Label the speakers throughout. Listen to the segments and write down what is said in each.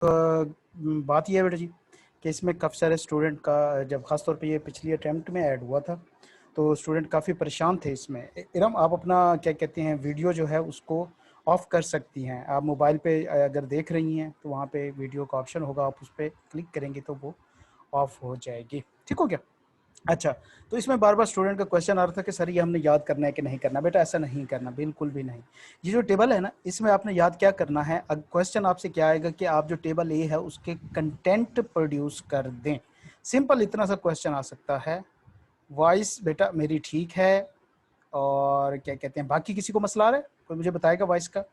Speaker 1: बात ये है बेटा जी कि इसमें काफ़ी सारे स्टूडेंट का जब खास तौर पे ये पिछली अटेम्प्ट में ऐड हुआ था तो स्टूडेंट काफ़ी परेशान थे इसमें। इरम आप अपना क्या कहते हैं वीडियो जो है उसको ऑफ कर सकती हैं। आप मोबाइल पे अगर देख रही हैं तो वहाँ पे वीडियो का ऑप्शन होगा, आप उस पर क्लिक करेंगे तो वो ऑफ हो जाएगी। ठीक हो गया? अच्छा, तो इसमें बार-बार स्टूडेंट का क्वेश्चन आ रहा था कि सर ये हमने याद करना है कि नहीं करना? बेटा ऐसा नहीं करना, बिल्कुल भी नहीं। ये जो टेबल है ना, इसमें आपने याद क्या करना है, क्वेश्चन आपसे क्या आएगा कि आप जो टेबल ए है उसके कंटेंट प्रोड्यूस कर दें। सिंपल इतना सा क्वेश्चन आ सकता है। वॉइस बेटा मेरी ठीक है और क्या कहते हैं, बाकी किसी को मसला आ रहा है? कोई मुझे बताएगा वॉइस का?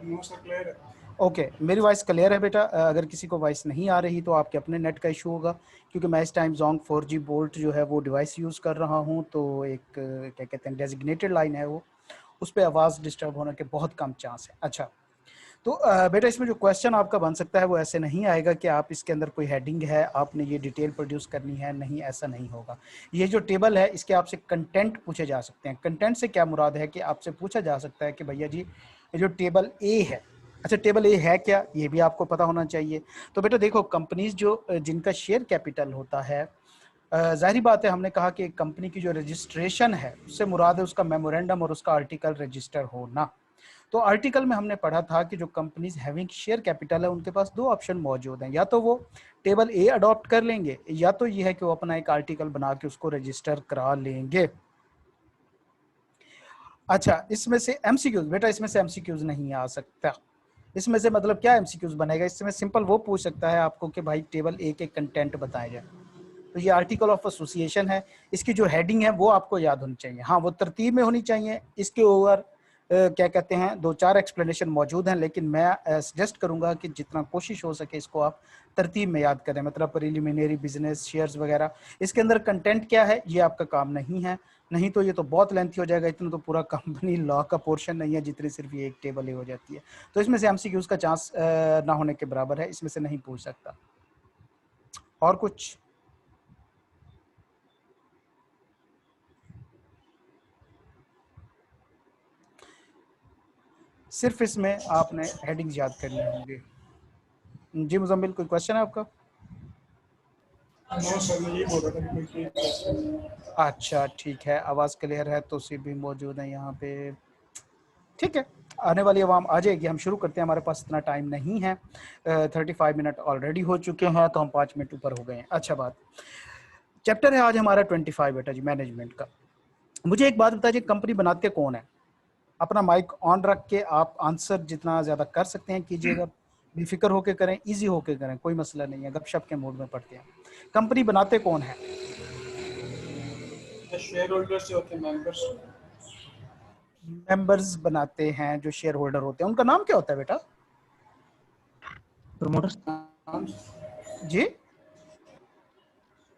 Speaker 2: नो सर, क्लियर है।
Speaker 1: ओके, मेरी वॉइस क्लियर है बेटा। अगर किसी को वॉइस नहीं आ रही तो आपके अपने नेट का इशू होगा, क्योंकि मैं इस टाइम जोंग 4G बोल्ट जो है वो डिवाइस यूज़ कर रहा हूँ, तो एक क्या कहते हैं डेजिग्नेटेड लाइन है वो, उस पर आवाज़ डिस्टर्ब होने के बहुत कम चांस है। अच्छा, तो बेटा इसमें जो क्वेश्चन आपका बन सकता है वो ऐसे नहीं आएगा कि आप इसके अंदर कोई हेडिंग है, आपने ये डिटेल प्रोड्यूस करनी है, नहीं ऐसा नहीं होगा। ये जो टेबल है इसके आपसे कंटेंट पूछे जा सकते हैं। कंटेंट से क्या मुराद है कि आपसे पूछा जा सकता है कि भैया जी ये जो टेबल ए है, अच्छा टेबल ए है क्या, ये भी आपको पता होना चाहिए। तो बेटा देखो, कंपनीज जो जिनका शेयर कैपिटल होता है, जाहिर बात है हमने कहा कि कंपनी की जो रजिस्ट्रेशन है उससे मुराद है उसका मेमोरेंडम और उसका आर्टिकल रजिस्टर होना। तो आर्टिकल में हमने पढ़ा था कि जो कंपनीज हैविंग शेयर कैपिटल है उनके पास दो ऑप्शन मौजूद हैं, या तो वो टेबल ए अडॉप्ट कर लेंगे या तो ये है कि वो अपना एक आर्टिकल बना के उसको रजिस्टर करा लेंगे। अच्छा, इसमें से एमसीक्यूज बेटा, इसमें से एमसीक्यूज नहीं आ सकता। इसमें से मतलब क्या एमसीक्यूज बनेगा, इसमें सिंपल वो पूछ सकता है आपको कि भाई टेबल ए के कंटेंट बताए जाए। तो ये आर्टिकल ऑफ एसोसिएशन है, इसकी जो हेडिंग है वो आपको याद होनी चाहिए। हाँ, वो तरतीब में होनी चाहिए, इसके ओवर क्या कहते हैं दो चार एक्सप्लेनेशन मौजूद हैं, लेकिन मैं सजेस्ट करूंगा कि जितना कोशिश हो सके इसको आप तरतीब में याद करें, मतलब प्रिलिमिनरी, बिजनेस, शेयर्स वगैरह। इसके अंदर कंटेंट क्या है ये आपका काम नहीं है, नहीं तो ये तो बहुत लेंथी हो जाएगा, इतना तो पूरा कंपनी लॉ का पोर्शन नहीं है जितनी सिर्फ ये एक टेबल ही हो जाती है। तो इसमें से एमसीक्यूज का चांस ना होने के बराबर है, इसमें से नहीं पूछ सकता। और कुछ? सिर्फ इसमें आपने हेडिंग्स याद करनी होंगी। जी मुजम्मिल, कोई क्वेश्चन है आपका?
Speaker 2: नो सर, मैं ये बोल रहा था कि कोई क्वेश्चन नहीं है।
Speaker 1: अच्छा ठीक है, आवाज़ क्लियर है तो सिर्फ भी मौजूद है यहाँ पे। ठीक है, आने वाली आवाम आ जाएगी, हम शुरू करते हैं, हमारे पास इतना टाइम नहीं है। 35 मिनट ऑलरेडी हो चुके हैं तो हम 5 मिनट ऊपर हो गए हैं। अच्छा बात, चैप्टर है आज हमारा 25 बेटा जी, मैनेजमेंट का। मुझे एक बात बताइए, कंपनी बनाते कौन है? अपना माइक ऑन रख के आप आंसर जितना ज़्यादा कर सकते हैं कीजिएगा, बेफिक्र होके करें, इजी होके करें, कोई मसला नहीं है, गपशप के मूड में पढ़ते हैं। कंपनी बनाते कौन है?
Speaker 2: शेयर होल्डर्स जो होते हैं, मेंबर्स।
Speaker 1: मेंबर्स बनाते हैं, जो शेयर होल्डर होते हैं उनका नाम क्या होता है बेटा?
Speaker 3: प्रमोटर्स।
Speaker 1: जी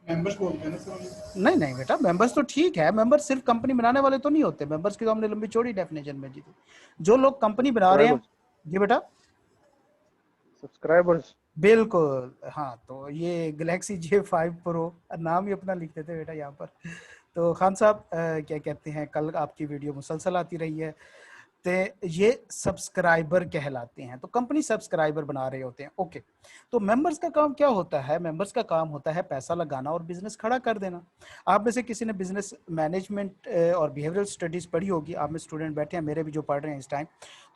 Speaker 2: मेंबर्स बोलते हैं ना सर।
Speaker 1: नहीं नहीं बेटा, मेंबर्स तो ठीक है, मेंबर्स सिर्फ कंपनी बनाने वाले तो नहीं होते। मेंबर्स की तो हमने लंबी चौड़ी डेफिनेशन में जी थी। जो लोग कंपनी बना रहे हैं। जी बेटा,
Speaker 3: सब्सक्राइबर्स।
Speaker 1: बिल्कुल हाँ, तो ये गैलेक्सी J5 प्रो नाम ही अपना लिख देते बेटा यहाँ पर। तो खान साहब क्या कहते हैं, कल आपकी वीडियो मुसलसल आती रही है, तो ये सब्सक्राइबर कहलाते हैं। तो कंपनी सब्सक्राइबर बना रहे होते हैं। ओके, तो मेंबर्स का काम क्या होता है? मेंबर्स का काम होता है पैसा लगाना और बिजनेस खड़ा कर देना। आप में से किसी ने बिजनेस मैनेजमेंट और बिहेवियरल स्टडीज पढ़ी होगी, आप में स्टूडेंट बैठे हैं मेरे भी जो पढ़ रहे हैं इस टाइम,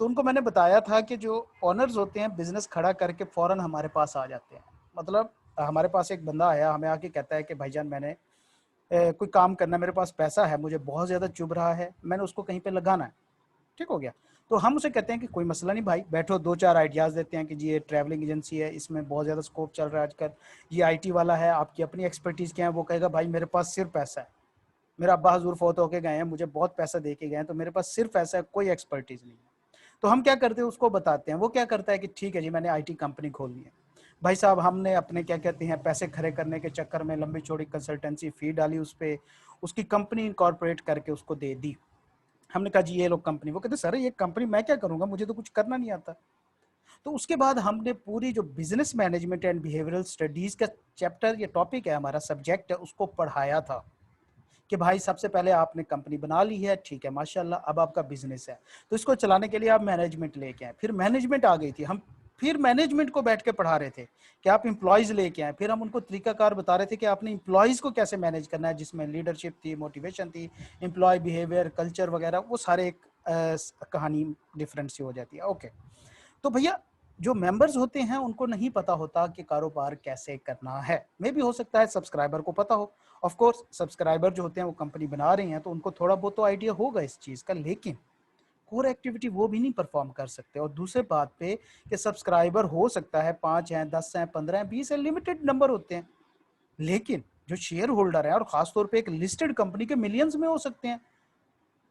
Speaker 1: तो उनको मैंने बताया था कि जो ऑनर्स होते हैं बिजनेस खड़ा करके फौरन हमारे पास आ जाते हैं। मतलब हमारे पास एक बंदा आया, हमें आके कहता है कि भाईजान मैंने कोई काम करना है, मेरे पास पैसा है, मुझे बहुत ज़्यादा चुभ रहा है, मैंने उसको कहीं पे लगाना है। ठीक हो गया? तो हम उसे कहते हैं कि कोई मसला नहीं भाई, बैठो, दो चार आइडियाज़ देते हैं कि जी ये ट्रैवलिंग एजेंसी है, इसमें बहुत ज़्यादा स्कोप चल रहा है आजकल। ये आईटी वाला है, आपकी अपनी एक्सपर्टीज़ क्या है? वो कहेगा भाई मेरे पास सिर्फ पैसा है, मेरा अब्बा हजूर फौत होके गए हैं, मुझे बहुत पैसा दे के गए हैं, तो मेरे पास सिर्फ पैसा है, कोई एक्सपर्टीज़ नहीं है। तो हम क्या करते हैं, उसको बताते हैं। वो क्या करता है कि ठीक है जी मैंने आईटी कंपनी खोलनी है। भाई साहब हमने अपने क्या कहते हैं पैसे खड़े करने के चक्कर में लंबी चौड़ी कंसल्टेंसी फी डाली उस पर, उसकी कंपनी इनकॉर्पोरेट करके उसको दे दी। हमने कहा जी ये लोग कंपनी, वो कहते सर ये कंपनी मैं क्या करूंगा, मुझे तो कुछ करना नहीं आता। तो उसके बाद हमने पूरी जो business management and behavioural studies का चैप्टर, ये टॉपिक है हमारा, सब्जेक्ट है, उसको पढ़ाया था कि भाई सबसे पहले आपने कंपनी बना ली है, ठीक है माशाल्लाह, अब आपका बिजनेस है, तो इसको चलाने के लिए आप मैनेजमेंट लेके आए। फिर मैनेजमेंट आ गई थी, हम फिर मैनेजमेंट को बैठ के पढ़ा रहे थे कि आप एम्प्लॉयज लेके आए, फिर हम उनको तरीकाकार बता रहे थे कि आपने एम्प्लॉयज को कैसे मैनेज करना है, जिसमें लीडरशिप थी, मोटिवेशन थी, एम्प्लॉय बिहेवियर, कल्चर वगैरह, वो सारे एक कहानी डिफरेंट सी हो जाती है। ओके, तो भैया जो मेंबर्स होते हैं उनको नहीं पता होता कि कारोबार कैसे करना है। मे भी हो सकता है सब्सक्राइबर को पता हो, ऑफ कोर्स सब्सक्राइबर जो होते हैं वो कंपनी बना रहे हैं तो उनको थोड़ा बहुत तो आइडिया होगा इस चीज का, लेकिन कोर एक्टिविटी वो भी नहीं परफॉर्म कर सकते। और दूसरे बात पे कि सब्सक्राइबर हो सकता है 5 हैं, 10 हैं, 15 हैं, 20 हैं, लिमिटेड नंबर होते हैं, लेकिन जो शेयर होल्डर है, और खासतौर पे एक लिस्टेड कंपनी के मिलियंस में हो सकते हैं।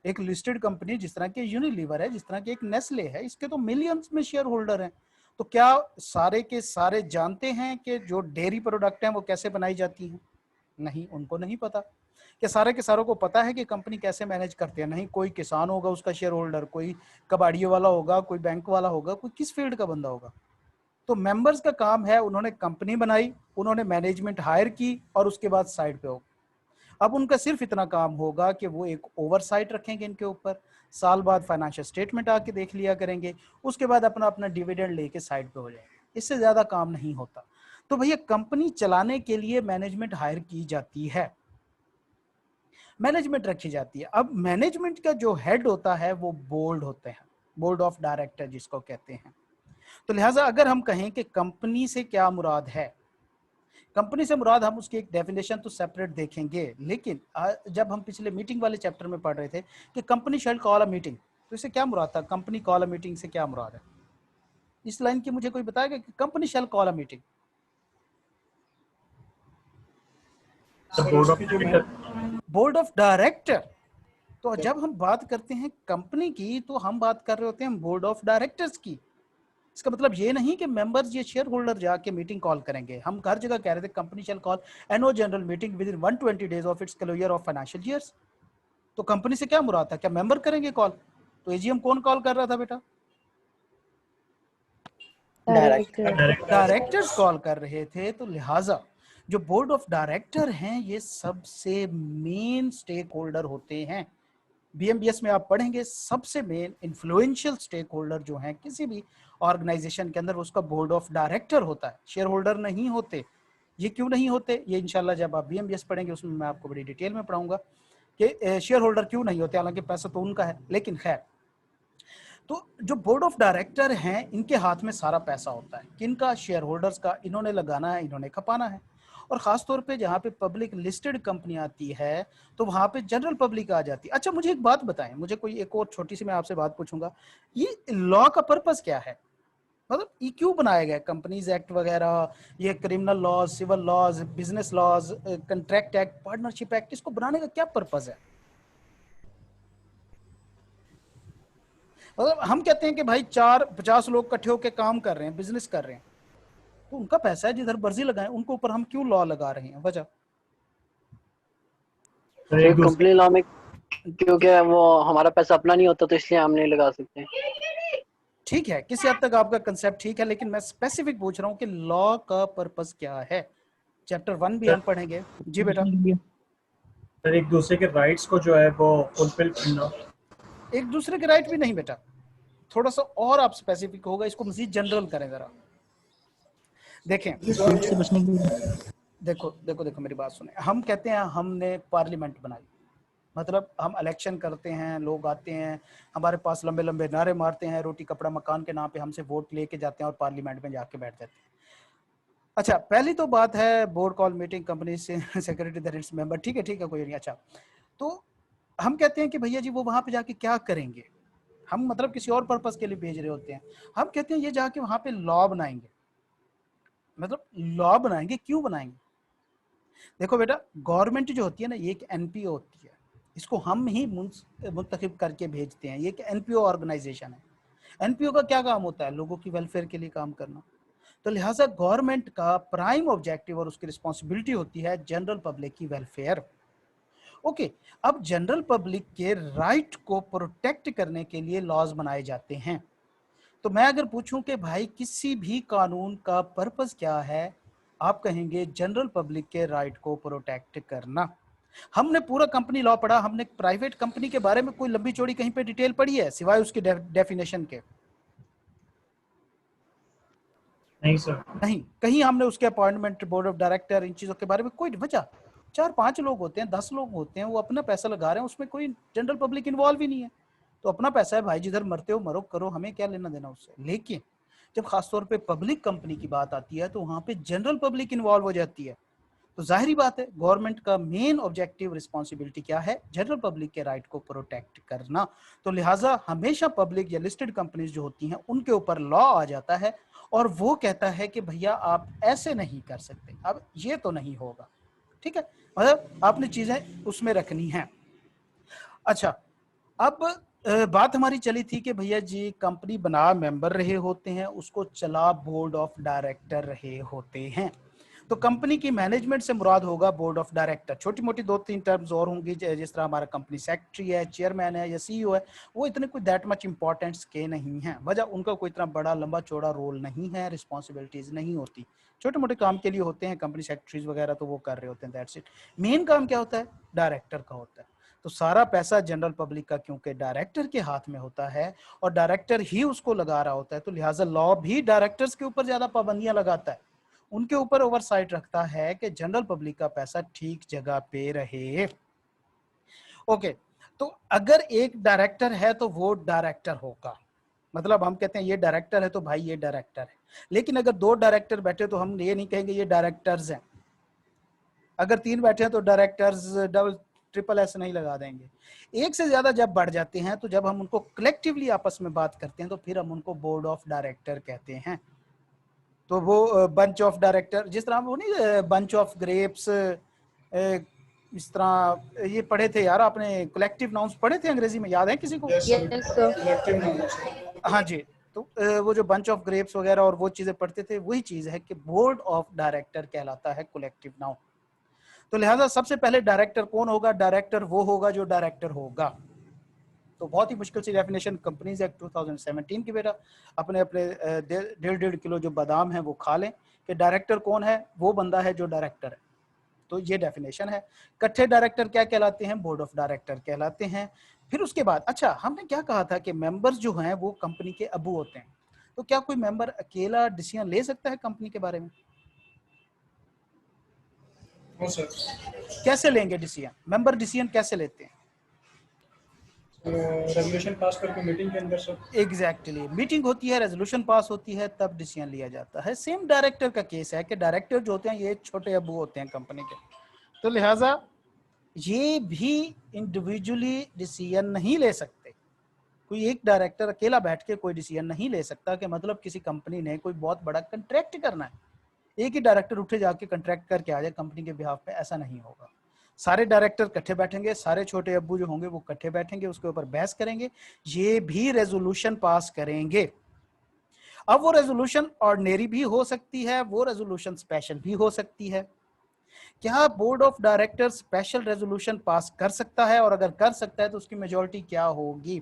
Speaker 1: एक लिस्टेड कंपनी जिस तरह के यूनिलीवर है, जिस तरह के एक नेस्ले है, इसके तो मिलियंस में शेयर होल्डर हैं। तो क्या सारे के सारे जानते हैं कि जो डेयरी प्रोडक्ट हैं वो कैसे बनाई जाती हैं? नहीं, उनको नहीं पता। क्या सारे के सारों को पता है कि कंपनी कैसे मैनेज करते हैं? नहीं, कोई किसान होगा उसका शेयर होल्डर, कोई कबाड़ियों वाला होगा, कोई बैंक वाला होगा, कोई किस फील्ड का बंदा होगा। तो मेंबर्स का काम है, उन्होंने कंपनी बनाई, उन्होंने मैनेजमेंट हायर की और उसके बाद साइड पे हो। अब उनका सिर्फ इतना काम होगा कि वो एक ओवरसाइट रखेंगे इनके ऊपर, साल बाद फाइनेंशियल स्टेटमेंट आके देख लिया करेंगे, उसके बाद अपना अपना डिविडेंड लेके साइड पे हो जाएंगे, इससे ज्यादा काम नहीं होता। तो भैया कंपनी चलाने के लिए मैनेजमेंट हायर की जाती है, मैनेजमेंट रखी जाती है। अब मैनेजमेंट का जो हेड होता है वो बोर्ड होते हैं, बोर्ड ऑफ डायरेक्टर जिसको कहते हैं। तो लिहाजा अगर हम कहें कि कंपनी से क्या मुराद है, कंपनी से मुराद हम उसकी एक डेफिनेशन तो सेपरेट देखेंगे, लेकिन जब हम पिछले मीटिंग वाले चैप्टर में पढ़ रहे थे कि company shall call a meeting, तो इससे क्या मुराद था? कंपनी कॉल अ मीटिंग से क्या मुराद है? इस लाइन की मुझे कोई बताएगा कि company shall call a meeting. Board of director. तो जब हम बात करते हैं कंपनी की तो हम बात कर रहे होते हैं बोर्ड ऑफ डायरेक्टर्स की। इसका मतलब ये नहीं कि मेंबर्स, ये शेयर होल्डर जाके मीटिंग कॉल करेंगे। हम हर जगह कह रहे थे company shall call annual general meeting within 120 days of its closure of financial years. तो कंपनी से क्या मुराद था? क्या मेंबर करेंगे कॉल? तो एजीएम कौन कॉल कर रहा था बेटा? डायरेक्टर्स कॉल कर रहे थे। तो लिहाजा जो बोर्ड ऑफ डायरेक्टर हैं ये सबसे मेन स्टेक होल्डर होते हैं। बीएमबीएस में आप पढ़ेंगे सबसे मेन इन्फ्लुएंशियल स्टेक होल्डर जो है किसी भी ऑर्गेनाइजेशन के अंदर, उसका बोर्ड ऑफ डायरेक्टर होता है, शेयर होल्डर नहीं होते। ये क्यों नहीं होते, ये इंशाल्लाह जब आप बीएमबीएस पढ़ेंगे उसमें मैं आपको बड़ी डिटेल में पढ़ाऊंगा कि शेयर होल्डर क्यों नहीं होते, हालांकि पैसा तो उनका है। लेकिन खैर, तो जो बोर्ड ऑफ डायरेक्टर हैं इनके हाथ में सारा पैसा होता है, किनका? शेयर होल्डर्स का। इन्होंने लगाना है, इन्होंने खपाना है। और खास तौर पे जहाँ पे पब्लिक लिस्टेड कंपनी आती है तो वहां पे जनरल पब्लिक आ जाती है। अच्छा मुझे एक बात बताएं, मुझे कोई एक और छोटी सी मैं आपसे बात पूछूंगा, ये लॉ का पर्पस क्या है? मतलब ये क्यों बनाया गया? कंपनीज एक्ट वगैरह, ये criminal laws, civil laws, business laws, contract act, partnership act, इसको बनाने का क्या पर्पस है? मतलब हम कहते हैं कि भाई 4-50 लोग इकट्ठे होकर काम कर रहे हैं, बिजनेस कर रहे हैं, तो उनका पैसा है, जिधर मर्जी लगाएं, उनको ऊपर हम क्यों लॉ लगा रहे हैं? वजह
Speaker 3: कंपनी लॉ में क्योंकि वो हमारा पैसा अपना नहीं होता तो इसलिए हम नहीं लगा सकते।
Speaker 1: ठीक है, किसी हद तक आपका कंसेप्ट ठीक है, लेकिन मैं स्पेसिफिक पूछ रहा हूँ कि लॉ का पर्पस क्या है। चैप्टर 1 भी हम पढ़ेंगे। जी बेटा।
Speaker 2: सर एक दूसरे के राइट्स को जो है वो फुलफिल करना।
Speaker 1: एक दूसरे के राइट भी नहीं बेटा, थोड़ा सा और आप स्पेसिफिक होगा, इसको मजीद जनरल करें जरा। देखें, देखो देखो देखो मेरी बात सुने। हम कहते हैं हमने पार्लियामेंट बनाई, मतलब हम इलेक्शन करते हैं, लोग आते हैं हमारे पास, लंबे लंबे नारे मारते हैं, रोटी कपड़ा मकान के नाम पे हमसे वोट लेके जाते हैं और पार्लियामेंट में जाके बैठ जाते हैं। अच्छा, पहली तो बात है बोर्ड कॉल मीटिंग, कंपनी से सेक्रेटरी दैट इट्स मेंबर, ठीक है कोई नहीं। अच्छा, तो हम कहते हैं कि भैया जी वो वहां पे जाके क्या करेंगे? हम मतलब किसी और पर्पस के लिए भेज रहे होते हैं। हम कहते हैं ये जाके वहां पे लॉ बनाएंगे। मतलब लॉ बनाएंगे, क्यों बनाएंगे? देखो बेटा, गवर्नमेंट जो होती है ना, ये एक एनपीओ होती है, इसको हम ही मुंतखब करके भेजते हैं। ये एक एनपीओ ऑर्गेनाइजेशन है। एनपीओ का क्या काम होता है? लोगों की वेलफेयर के लिए काम करना। तो लिहाजा गवर्नमेंट का प्राइम ऑब्जेक्टिव और उसकी रिस्पॉन्सिबिलिटी होती है जनरल पब्लिक की वेलफेयर। ओके, अब जनरल पब्लिक के राइट को प्रोटेक्ट करने के लिए लॉज बनाए जाते हैं। तो मैं अगर पूछूं कि भाई किसी भी कानून का पर्पस क्या है, आप कहेंगे जनरल पब्लिक के राइट को प्रोटेक्ट करना। हमने पूरा कंपनी लॉ पढ़ा, हमने प्राइवेट कंपनी के बारे में कोई लंबी चौड़ी कहीं पे डिटेल पढ़ी है सिवाय उसकी डेफिनेशन के?
Speaker 2: नहीं सर।
Speaker 1: नहीं, कहीं हमने उसके अपॉइंटमेंट, बोर्ड ऑफ डायरेक्टर, इन चीजों के बारे में कोई वजह, 4-5 लोग होते हैं, 10 लोग होते हैं, वो अपना पैसा लगा रहे हैं, उसमें कोई जनरल पब्लिक इन्वॉल्व ही नहीं है। तो अपना पैसा है भाई, जिधर मरते हो मरो, करो, हमें क्या लेना देना उससे। लेकिन जब खासतौर पे पब्लिक कंपनी की बात आती है तो वहां पे जनरल पब्लिक इन्वॉल्व हो जाती है। तो जाहिर बात है गवर्नमेंट का मेन ऑब्जेक्टिव, रिस्पॉन्सिबिलिटी क्या है? जनरल पब्लिक के राइट को प्रोटेक्ट करना। तो लिहाजा हमेशा पब्लिक या लिस्टेड कंपनीज जो होती हैं उनके ऊपर लॉ आ जाता है और वो कहता है कि भैया आप ऐसे नहीं कर सकते, अब ये तो नहीं होगा। ठीक है, मतलब आपने चीजें उसमें रखनी है। अच्छा, अब बात हमारी चली थी कि भैया जी कंपनी बना मेंबर रहे होते हैं, उसको चला बोर्ड ऑफ डायरेक्टर रहे होते हैं। तो कंपनी की मैनेजमेंट से मुराद होगा बोर्ड ऑफ डायरेक्टर। छोटी मोटी 2-3 टर्म्स और होंगी, जिस तरह हमारा कंपनी सेक्रेटरी है, चेयरमैन है या सीईओ है, वो इतने कोई दैट मच इंपॉर्टेंस के नहीं है। वजह उनका कोई इतना बड़ा लंबा चौड़ा रोल नहीं है, रिस्पॉन्सिबिलिटीज नहीं होती, छोटे मोटे काम के लिए होते हैं। कंपनी सेक्रेटरीज वगैरह तो वो कर रहे होते हैं, दैट्स इट। मेन काम क्या होता है? डायरेक्टर का होता है। तो सारा पैसा जनरल पब्लिक का क्योंकि डायरेक्टर के हाथ में होता है और डायरेक्टर ही उसको लगा रहा होता है, तो लिहाजा लॉ भी डायरेक्टर्स के ऊपर ज्यादा पाबंदियां लगाता है, उनके ऊपर ओवरसाइट रखता है कि जनरल पब्लिक का पैसा ठीक जगह पे रहे। ओके, तो अगर एक डायरेक्टर है तो वो डायरेक्टर होगा, मतलब हम कहते हैं ये डायरेक्टर है तो भाई ये डायरेक्टर है। लेकिन अगर 2 डायरेक्टर बैठे तो हम ये नहीं कहेंगे ये डायरेक्टर्स हैं। अगर 3 बैठे हैं तो डायरेक्टर्स डबल ट्रिपल एस नहीं लगा देंगे। एक से ज्यादा जब बढ़ जाते हैं तो जब हम उनको कलेक्टिवली आपस में बात करते हैं तो फिर हम उनको बोर्ड ऑफ डायरेक्टर कहते हैं। तो वो बंच ऑफ डायरेक्टर, जिस तरह वो नहीं बंच ऑफ ग्रेप्स, इस तरह ये पढ़े थे यार आपने, कलेक्टिव नाउन्स पढ़े थे अंग्रेजी में, याद है किसी को?
Speaker 2: Yes sir,
Speaker 4: yes sir.
Speaker 2: Collective noun sir.
Speaker 1: हाँ जी। तो वो जो बंच ऑफ ग्रेप्स वगैरह और वो चीजें पढ़ते थे, वही चीज है कि बोर्ड ऑफ डायरेक्टर कहलाता है कलेक्टिव नाउन। तो लिहाजा सबसे पहले डायरेक्टर कौन होगा? डायरेक्टर वो होगा जो डायरेक्टर होगा। तो बहुत ही मुश्किल सी डेफिनेशन कंपनीज एक्ट 2017 की, बेटा अपने अपने 1.5 किलो जो बादाम है वो खा लें कि डायरेक्टर कौन है? वो बंदा है जो डायरेक्टर है। तो ये डेफिनेशन है। इकट्ठे डायरेक्टर क्या कहलाते हैं? बोर्ड ऑफ डायरेक्टर कहलाते हैं। फिर उसके बाद अच्छा, हमने क्या कहा था कि मेंबर्स जो हैं वो कंपनी के अबू होते हैं। तो क्या कोई मेंबर अकेला डिसीजन ले सकता है कंपनी के बारे में?
Speaker 2: No sir.
Speaker 1: कैसे लेंगे डिसीजन? मेंबर डिसीजन कैसे लेते हैं?
Speaker 2: रेजोल्यूशन पास करके मीटिंग के अंदर सर।
Speaker 1: एग्जैक्टली, मीटिंग होती है, रेजोल्यूशन पास होती है, तब डिसीजन लिया जाता है। सेम डायरेक्टर का केस है कि डायरेक्टर जो होते हैं ये छोटे अबू होते हैं कंपनी के। तो लिहाजा ये भी इंडिविजुअली डिसीजन नहीं ले सकते। कोई एक डायरेक्टर अकेला बैठ के कोई डिसीजन नहीं ले सकता कि मतलब किसी कंपनी ने कोई बहुत बड़ा कंट्रैक्ट करना है, एक ही डायरेक्टर उठे जाके कंट्रैक्ट करके आ जाए कंपनी के बिहाफ पे, ऐसा नहीं होगा। सारे डायरेक्टर इकट्ठे बैठेंगे, सारे छोटे अब्बू जो होंगे वो इकट्ठे बैठेंगे, उसके ऊपर बहस करेंगे, ये भी रेजोल्यूशन पास करेंगे। अब वो रेजोल्यूशन ऑर्डिनरी भी हो सकती है, वो रेजोल्यूशन स्पेशल भी हो सकती है। क्या board of director special resolution pass कर सकता है? और अगर कर सकता है तो उसकी मेजोरिटी क्या होगी?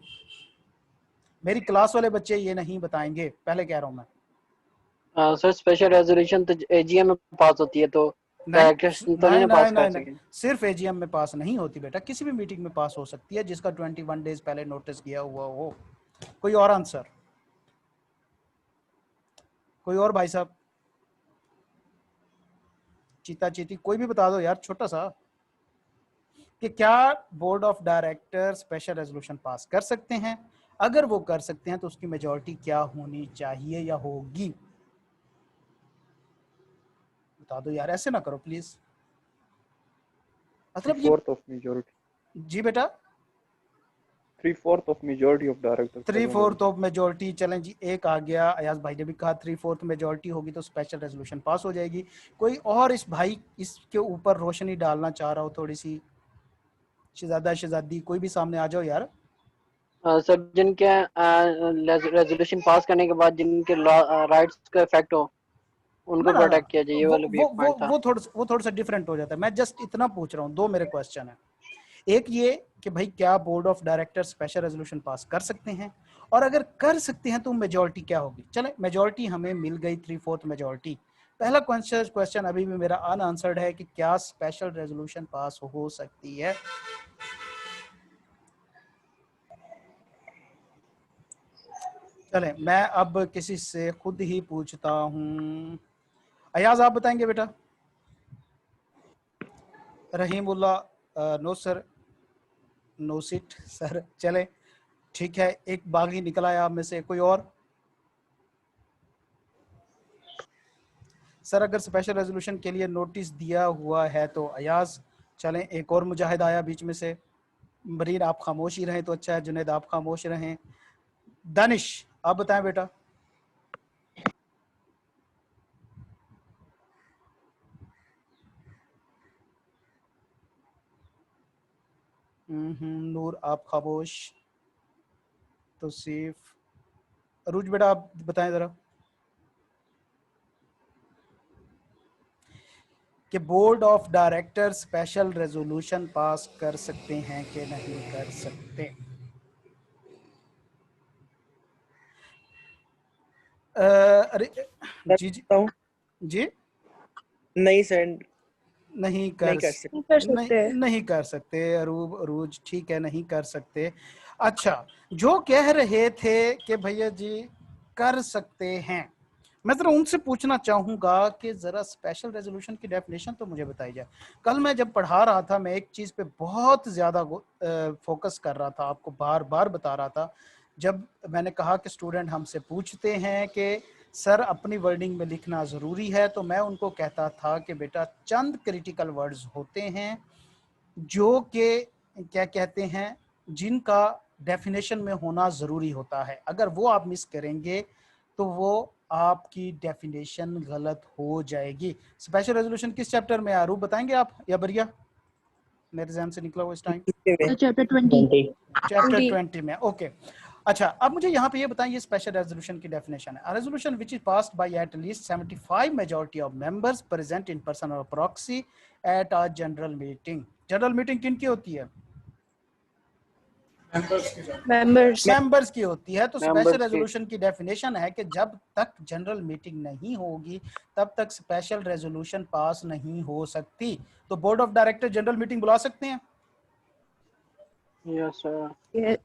Speaker 1: मेरी क्लास वाले बच्चे ये नहीं बताएंगे, पहले कह रहा हूं मैं।
Speaker 3: सर स्पेशल रेजोल्यूशन तो एजीएम में पास होती है, तो
Speaker 1: नहीं
Speaker 3: डायरेक्टर्स तो नहीं
Speaker 1: नहीं
Speaker 3: ना पास
Speaker 1: नहीं
Speaker 3: कर
Speaker 1: नहीं,
Speaker 3: सके।
Speaker 1: सिर्फ एजीएम में पास नहीं होती बेटा, किसी भी मीटिंग में पास हो सकती है जिसका 21 डेज पहले नोटिस किया हुआ हो। कोई और आंसर? कोई और भाई साहब? चीता चीती कोई भी बता दो यार, छोटा सा, कि क्या board of director special resolution pass कर सकते हैं? अगर वो कर सकते हैं तो उसकी मेजोरिटी क्या होनी चाहिए या होगी? बता दो यार, ऐसे ना करो प्लीज। मतलब ये,
Speaker 5: 3/4 of majority.
Speaker 1: जी बेटा,
Speaker 5: 3/4 of majority of directors present on
Speaker 1: 3/4 of majority. चलें जी, एक आ गया, अयाज भाई ने भी कहा 3/4 मेजोरिटी होगी तो स्पेशल रेजोल्यूशन पास हो जाएगी। कोई और इस भाई इसके ऊपर रोशनी डालना चाह रहा हो थोड़ी सी? शहजादा शहजादी कोई भी सामने आ जाओ यार।
Speaker 3: सर जिनके रेजोल्यूशन पास करने के बाद जिनके राइट्स का इफेक्ट हो
Speaker 1: ना
Speaker 3: उनको
Speaker 1: ना ना,
Speaker 3: प्रोटेक्ट किया जाए, ये
Speaker 1: वो
Speaker 3: वाला भी
Speaker 1: वो
Speaker 3: एक
Speaker 1: वो
Speaker 3: पॉइंट था।
Speaker 1: वो थोड़ा सा डिफरेंट हो जाता है। मैं जस्ट इतना पूछ रहा हूँ, 2 मेरे क्वेश्चन है। एक ये कि भाई क्या board of director special resolution pass कर सकते हैं, और अगर कर सकते हैं तो मेजोरिटी क्या होगी? चले, मेजोरिटी हमें मिल गई 3/4 मेजोरिटी। पहला क्वेश्चन अभी भी मेरा अनआंसर्ड है कि क्या स्पेशल रेजोल्यूशन पास हो सकती है? चले मैं अब किसी से खुद ही पूछता हूँ। अयाज आप बताएंगे बेटा? Rahimullah no sir, no sit sir. चले ठीक है, एक बागी निकला है आप में से। कोई और? सर अगर स्पेशल रेजोल्यूशन के लिए नोटिस दिया हुआ है तो अयाज। चलें एक और मुजाहिद आया बीच में से। मरीन आप खामोश ही रहें तो अच्छा है। जुनैद आप खामोश रहें। दानिश आप बताएं बेटा। नूर आप खामोश। तौसीफ, अरूज बेटा आप बताएं जरा कि board of director special resolution pass कर सकते हैं कि नहीं कर सकते? अरे जी जी
Speaker 4: करता हूँ।
Speaker 1: जी।
Speaker 4: नहीं सर,
Speaker 1: नहीं
Speaker 4: नहीं
Speaker 1: कर
Speaker 4: कर सकते।
Speaker 6: नहीं कर सकते।
Speaker 1: नहीं कर सकते। अरूज ठीक है, नहीं कर सकते। अच्छा, जो कह रहे थे कि भैया जी कर सकते हैं, मैं जरा उनसे पूछना चाहूंगा कि जरा स्पेशल रेजोल्यूशन की डेफिनेशन तो मुझे बताई जाए। कल मैं जब पढ़ा रहा था, मैं एक चीज पे बहुत ज्यादा फोकस कर रहा था, आपको बार बार बता रहा था। जब मैंने कहा कि स्टूडेंट हमसे पूछते हैं कि सर अपनी वर्डिंग में लिखना ज़रूरी है, तो मैं उनको कहता था कि बेटा चंद क्रिटिकल वर्ड्स होते हैं जो कि क्या कहते हैं, जिनका डेफिनेशन में होना ज़रूरी होता है। अगर वो आप मिस करेंगे तो वो आपकी डेफिनेशन गलत हो जाएगी। स्पेशल रेजोल्यूशन किस चैप्टर में? आरूप बताएंगे आप या बरिया? मेरे जहन से निकला वो इस टाइम।
Speaker 6: चैप्टर 20।
Speaker 1: चैप्टर 20 में। ओके अच्छा, अब मुझे यहाँ पे ये बताएं, ये स्पेशल रेजोल्यूशन की डेफिनेशन है। Resolution which is passed by at least 75 majority of members present in person और proxy at a general meeting. General meeting किन की होती है?
Speaker 6: मेंबर्स।
Speaker 1: मेंबर्स की होती है। तो स्पेशल
Speaker 3: मेंबर्स की
Speaker 1: रेजोल्यूशन की डेफिनेशन है कि जब तक जनरल मीटिंग नहीं होगी तब तक स्पेशल रेजोल्यूशन पास नहीं हो सकती। तो board of director general meeting बुला सकते हैं?
Speaker 3: Yes sir,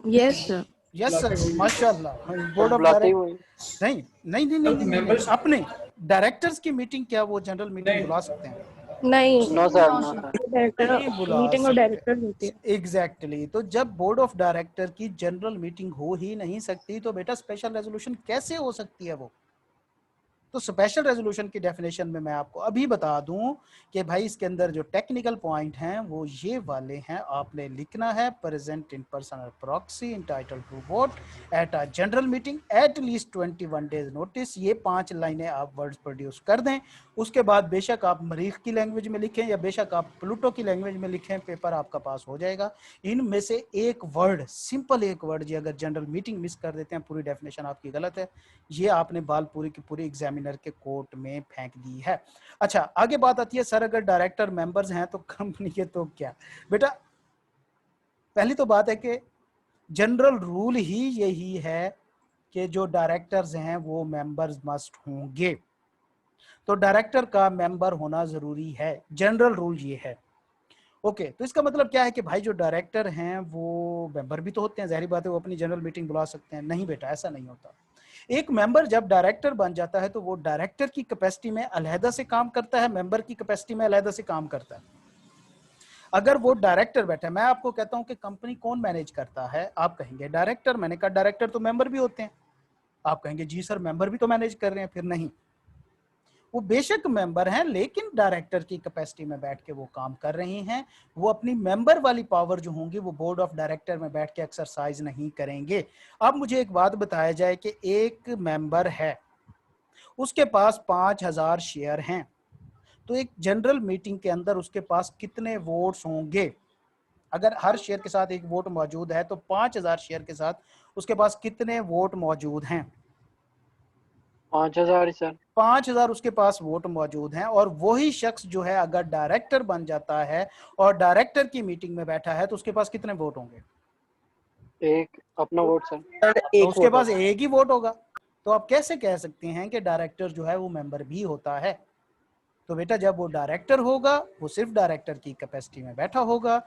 Speaker 6: yes sir.
Speaker 1: Yes sir, माशाल्लाह। बोर्ड ऑफ
Speaker 3: बुलाते ही
Speaker 1: डायरेक्टर
Speaker 3: हुए
Speaker 1: नहीं नहीं नहीं नहीं नहीं, नहीं, नहीं। अपने डायरेक्टर्स की मीटिंग क्या वो जनरल मीटिंग बुला सकते हैं?
Speaker 6: नहीं,
Speaker 3: no sir, no sir.
Speaker 6: Director
Speaker 1: नहीं बुला
Speaker 6: मीटिंग और
Speaker 1: सकते।
Speaker 6: डायरेक्टर होती है।
Speaker 1: एग्जैक्टली तो जब बोर्ड ऑफ डायरेक्टर की जनरल मीटिंग हो ही नहीं सकती तो बेटा स्पेशल रेजोल्यूशन कैसे हो सकती है वो? तो स्पेशल रेजोल्यूशन की डेफिनेशन में मैं आपको अभी बता दूं कि भाई इसके अंदर जो टेक्निकल पॉइंट हैं वो ये वाले हैं। आपने लिखना है प्रेजेंट इन पर्सन और proxy entitled to vote at a general meeting at least 21 days notice. ये 5 लाइनें आप वर्ड्स प्रोड्यूस कर दें। उसके बाद बेशक आप मरीख की लैंग्वेज में लिखें या बेशक आप प्लूटो की लैंग्वेज में लिखें, पेपर आपका पास हो जाएगा। इनमें से एक वर्ड, सिंपल एक वर्ड जी अगर जनरल मीटिंग मिस कर देते हैं, पूरी डेफिनेशन आपकी गलत है। ये आपने बाल पूरी की पूरी एग्जामिनर के कोर्ट में फेंक दी है। अच्छा, आगे बात आती है सर अगर डायरेक्टर मेंबर्स हैं तो कंपनी के तो क्या? बेटा पहली तो बात है कि जनरल रूल ही यही है कि जो डायरेक्टर्स हैं वो मेंबर्स मस्ट होंगे। तो डायरेक्टर का मेंबर होना जरूरी है, जनरल रूल ये है। ओके तो इसका मतलब क्या है कि भाई जो डायरेक्टर हैं वो मेंबर भी तो होते हैं, जाहिर बात है वो अपनी जनरल मीटिंग बुला सकते हैं। नहीं बेटा ऐसा नहीं होता। एक मेंबर जब डायरेक्टर बन जाता है तो वो डायरेक्टर की कैपेसिटी में अलहदा से काम करता है, मेंबर की कैपेसिटी में अलहदा से काम करता है। अगर वो डायरेक्टर बैठा है, मैं आपको कहता हूं कि कंपनी कौन मैनेज करता है, आप कहेंगे डायरेक्टर। मैंने कहा डायरेक्टर तो मेंबर भी होते हैं। आप कहेंगे जी सर मेंबर भी तो मैनेज कर रहे हैं। फिर नहीं, वो बेशक मेंबर हैं लेकिन डायरेक्टर की कैपेसिटी में बैठ के वो काम कर रही हैं। वो अपनी मेंबर वाली पावर जो होंगी वो बोर्ड ऑफ डायरेक्टर में बैठ के एक्सरसाइज नहीं करेंगे। अब मुझे एक बात बताया जाए कि एक मेंबर है, उसके पास 5000 शेयर हैं, तो एक जनरल मीटिंग के अंदर उसके पास कितने वोट्स होंगे? अगर हर शेयर के साथ एक वोट मौजूद है तो 5000 शेयर के साथ उसके पास कितने वोट मौजूद हैं?
Speaker 3: 5000 सर।
Speaker 1: 5000 उसके पास वोट मौजूद हैं। और वही शख्स जो है अगर डायरेक्टर बन जाता है और डायरेक्टर की मीटिंग में बैठा है तो उसके पास कितने वोट होंगे?
Speaker 3: एक अपना वोट सर।
Speaker 4: सर
Speaker 1: तो
Speaker 4: एक
Speaker 1: उसके
Speaker 4: वोट
Speaker 1: पास
Speaker 4: होगा।
Speaker 1: एक ही वोट होगा। तो आप कैसे कह सकते हैं कि डायरेक्टर जो है वो मेंबर भी होता है? तो बेटा जब वो डायरेक्टर होगा वो सिर्फ डायरेक्टर की कैपेसिटी में बैठा होगा।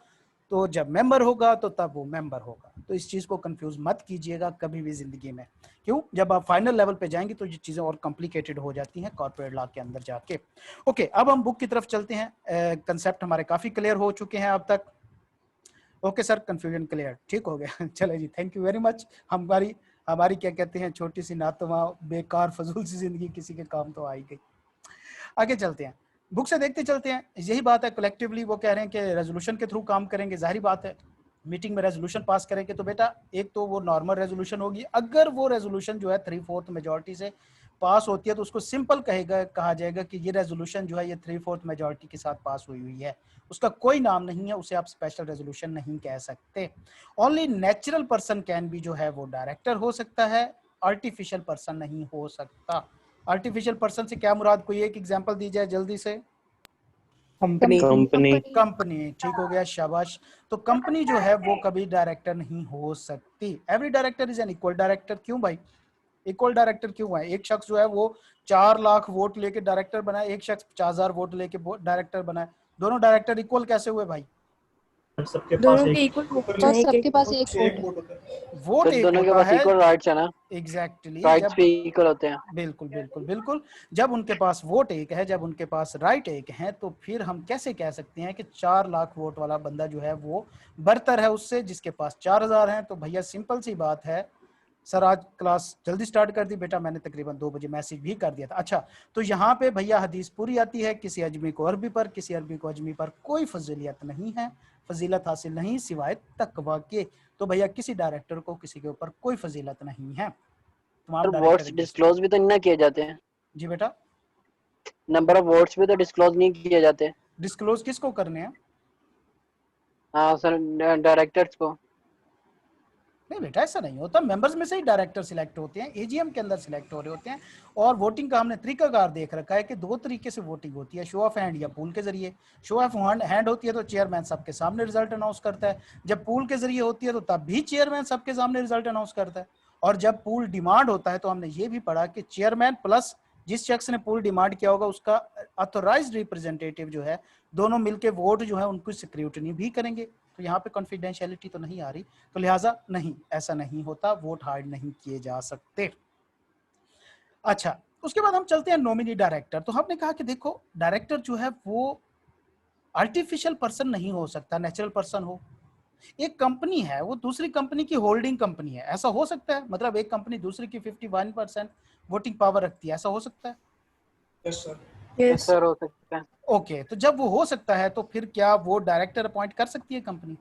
Speaker 1: तो जब मेंबर होगा तो तब वो मेंबर होगा। तो इस चीज को कंफ्यूज मत कीजिएगा कभी भी जिंदगी में। क्यों? जब आप फाइनल लेवल पे जाएंगे तो ये चीजें और कॉम्प्लिकेटेड हो जाती हैं कॉर्पोरेट लॉ के अंदर जाके। ओके, अब हम बुक की तरफ चलते हैं। कंसेप्ट हमारे काफी क्लियर हो चुके हैं अब तक। ओके सर, कंफ्यूजन क्लियर, ठीक हो गया। चले जी, थैंक यू वेरी मच। हमारी हमारी क्या कहते हैं छोटी सी नातवा बेकार फजूल सी जिंदगी किसी के काम तो आई गई। आगे चलते हैं, बुक से देखते चलते हैं। यही बात है, कलेक्टिवली वो कह रहे हैं कि रेजोल्यूशन के थ्रू काम करेंगे। जाहिर बात है मीटिंग में रेजोल्यूशन पास करेंगे तो बेटा एक तो वो नॉर्मल रेजोल्यूशन होगी। अगर वो रेजोल्यूशन जो है 3/4 मेजोरिटी से पास होती है तो उसको सिंपल कहा जाएगा कि ये रेजोल्यूशन जो है ये 3/4 मेजोरिटी के साथ पास हुई है। उसका कोई नाम नहीं है, उसे आप स्पेशल रेजोल्यूशन नहीं कह सकते। Only natural person can be जो है वो डायरेक्टर हो सकता है, आर्टिफिशियल पर्सन नहीं हो सकता। आर्टिफिशियल पर्सन से क्या मुराद, कोई एक एग्जांपल दी जाए जल्दी से। कंपनी, ठीक हो गया, शाबाश। तो कंपनी जो है वो कभी डायरेक्टर नहीं हो सकती। Every director is an equal director. क्यों भाई इक्वल डायरेक्टर क्यों है? एक शख्स जो है वो 4 लाख वोट लेके डायरेक्टर बना है, एक शख्स 50,000 वोट लेके डायरेक्टर बना है। दोनों डायरेक्टर इक्वल कैसे हुए भाई?
Speaker 2: सबके पास
Speaker 6: दोनों
Speaker 2: एक
Speaker 6: के इक्वल वोट
Speaker 2: सबके
Speaker 6: है,
Speaker 2: पास
Speaker 6: एक
Speaker 2: पास
Speaker 6: एक
Speaker 2: एक
Speaker 6: वोट
Speaker 2: वोट होता है।
Speaker 1: वोट
Speaker 3: सर
Speaker 1: एक
Speaker 3: दोनों के
Speaker 1: होता
Speaker 3: पास
Speaker 1: है।
Speaker 3: इक्वल राइट्स है ना,
Speaker 1: एग्जैक्टली,
Speaker 3: राइट्स
Speaker 1: जब
Speaker 3: भी इक्वल होते हैं।
Speaker 1: बिल्कुल बिल्कुल बिल्कुल, जब उनके पास वोट एक है, जब उनके पास राइट एक है, तो फिर हम कैसे कह सकते हैं कि 4 लाख वोट वाला बंदा जो है वो बरतर है उससे जिसके पास 4,000 है? तो भैया सिंपल सी बात है। सर आज क्लास जल्दी स्टार्ट कर दी बेटा, मैंने तकरीबन 2 बजे मैसेज भी कर दिया था। अच्छा, तो यहाँ पे भैया हदीस पूरी आती है, किसी अजमी को अरबी पर, किसी अरबी को अजमी पर कोई फजीलियत नहीं है, फजीलत हासिल नहीं सिवाय तकवा के। तो भैया किसी डायरेक्टर को किसी के ऊपर कोई फजीलत नहीं है, तमाम
Speaker 3: सर
Speaker 1: डायरेक्टर
Speaker 3: वोट्स
Speaker 1: एक जैसे।
Speaker 3: डिस्क्लोज भी तो नहीं ना किए जाते हैं,
Speaker 1: जी बेटा,
Speaker 3: नंबर ऑफ वोट्स भी तो डिस्क्लोज नहीं किए जाते।
Speaker 1: डिस्क्लोज किसको करने हैं?
Speaker 3: हाँ सर, डायरेक्टर्स को।
Speaker 1: नहीं बेटा, ऐसा नहीं होता। मेंबर्स में से ही डायरेक्टर सिलेक्ट होते हैं, एजीएम के अंदर सिलेक्ट हो रहे होते हैं। और वोटिंग का हमने तरीकाकार देख रखा है कि 2 तरीके से वोटिंग होती है, शो ऑफ हैंड या पूल के जरिए। शो ऑफ हैंड होती है तो चेयरमैन सबके सामने रिजल्ट अनाउंस करता है। जब पूल के जरिए होती है तो तब भी चेयरमैन सबके सामने रिजल्ट अनाउंस करता है। और जब पूल डिमांड होता है तो हमने ये भी पढ़ा कि चेयरमैन प्लस जिस शख्स ने पूल डिमांड किया होगा उसका ऑथोराइज्ड रिप्रेजेंटेटिव जो है, दोनों मिलकर वोट जो है उनको स्क्रूटनी भी करेंगे। तो यहाँ पे कॉन्फिडेंशियलिटी तो नहीं आ रही, तो लिहाजा नहीं, ऐसा नहीं होता, वोट हाइड नहीं किए जा सकते। अच्छा, उसके बाद हम चलते हैं नॉमिनी डायरेक्टर। तो हमने कहा कि देखो डायरेक्टर जो है वो आर्टिफिशियल पर्सन नहीं हो सकता, नेचुरल पर्सन हो। एक कंपनी है, वो दूसरी कंपनी की होल्डिंग कंपनी है, ऐसा हो सकता है? मतलब एक कंपनी दूसरी की 51% वोटिंग पावर रखती है, ऐसा हो सकता है?
Speaker 2: Yes sir.
Speaker 3: यस सर, हो सकता है।
Speaker 1: ओके, तो जब वो हो सकता है तो फिर क्या वो डायरेक्टर अपॉइंट कर सकती है कंपनी?